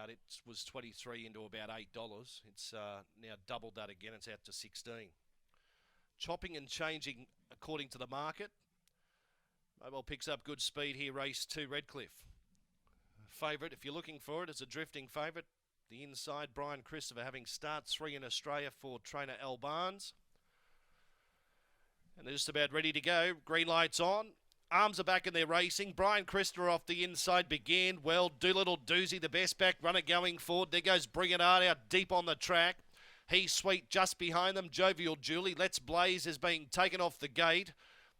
out. It was 23 into about $8. It's now doubled that again. It's out to 16. Chopping and changing according to the market. Mobile picks up good speed here. Race 2, Redcliffe. Favourite, if you're looking for it, is a drifting favourite. The inside, Brian Christopher, having start 3 in Australia for trainer Al Barnes. And they're just about ready to go. Green lights on. Arms are back and they're racing. Brian Christopher off the inside began well. Doolittle Doozy, the best back runner going forward. There goes Bring It On out deep on the track. He's Sweet just behind them. Jovial Julie. Let's Blaze is being taken off the gate.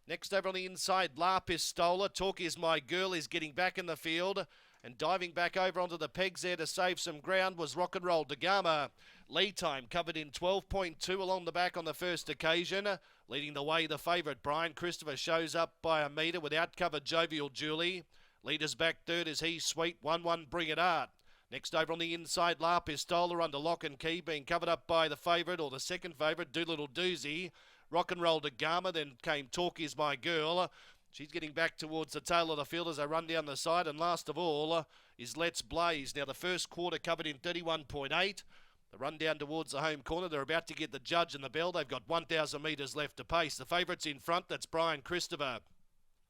Next over on the inside, La Pistola. Talk Is My Girl is getting back in the field. And diving back over onto the pegs there to save some ground was Rock and Roll Dagama. Lead time covered in 12.2 along the back on the first occasion. Leading the way, the favourite, Brian Christopher, shows up by a metre without cover, Jovial Julie. Leaders back third is He Sweet, 1-1 Bring It Art. Next over on the inside, La Pistola under lock and key, being covered up by the favourite, or the second favourite, Doolittle Doozy. Rock and Roll Dagama, then came Talk Is My Girl. She's getting back towards the tail of the field as they run down the side. And last of all is Let's Blaze. Now the first quarter covered in 31.8. The run down towards the home corner. They're about to get the judge and the bell. They've got 1,000 metres left to pace. The favourite's in front. That's Brian Christopher.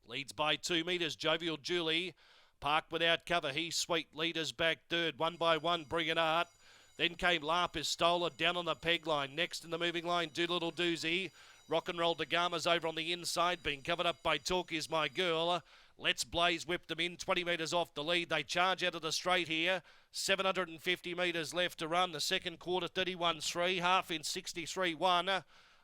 Leads by 2 metres. Jovial Julie. Parked without cover. He's Sweet. Leaders back third. 1 by 1. Bring It Art. Then came La Pistola down on the peg line. Next in the moving line, Doolittle Doozy. Rock and Roll Dagama's over on the inside, being covered up by Talk Is My Girl. Let's Blaze whip them in, 20 metres off the lead. They charge out of the straight here. 750 metres left to run. The second quarter, 31.3, half in 63.1.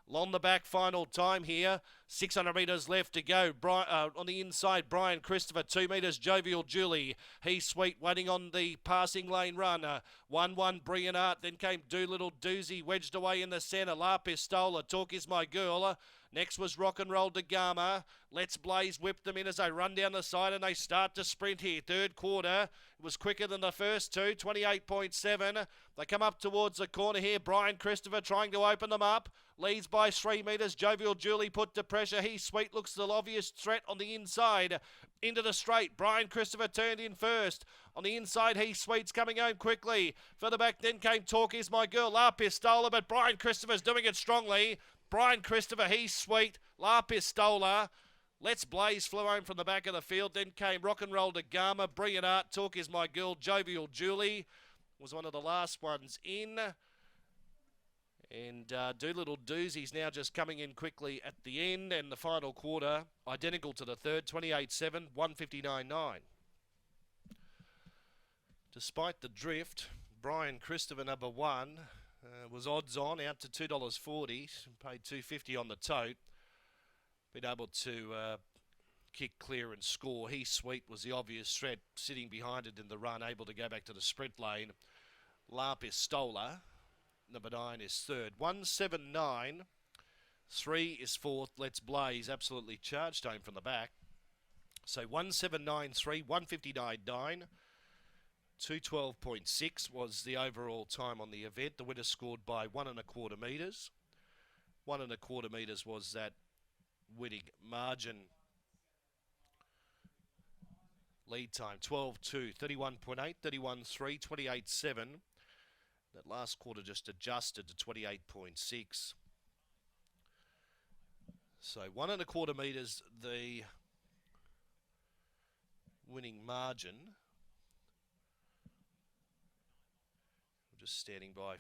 Along the back, final time here. 600 metres left to go. On the inside, Brian Christopher, 2 metres, Jovial Julie. He's Sweet, waiting on the passing lane run. 1-1, Bring It Art. Then came Doolittle Doozy, wedged away in the centre. La Pistola, Talk Is My Girl. Next was Rock and Roll Dagama. Let's Blaze whip them in as they run down the side and they start to sprint here. Third quarter, it was quicker than the first two, 28.7. They come up towards the corner here. Brian Christopher trying to open them up. Leads by 3 metres. Jovial Julie put to pressure. He's Sweet looks the obvious threat on the inside. Into the straight. Brian Christopher turned in first. On the inside, He's Sweet's coming home quickly. Further back then came Talk Is My Girl. La Pistola, but Brian Christopher's doing it strongly. Brian Christopher, He's Sweet. La Pistola. Let's Blaze flew home from the back of the field. Then came Rock and Roll Dagama. Bring It Art. Talk Is My Girl. Jovial Julie was one of the last ones in. And Doolittle Doozy's now just coming in quickly at the end. And the final quarter, identical to the third, 28.7, 159.9. Despite the drift, Brian Christopher, number 1, was odds on, out to $2.40. Paid $2.50 on the tote. Been able to kick clear and score. He's Sweet was the obvious threat, sitting behind it in the run, able to go back to the sprint lane. La Pistola, number 9, is third. 179. 3 is fourth. Let's Blaze, absolutely charged home from the back. So 179.3, 159.9. 212.6 was the overall time on the event. The winner scored by 1.25 metres. 1.25 metres was that winning margin. Lead time 12.2, 31.8, 31.3, 28.7. That last quarter just adjusted to 28.6. So 1.25 metres, the winning margin. Just standing by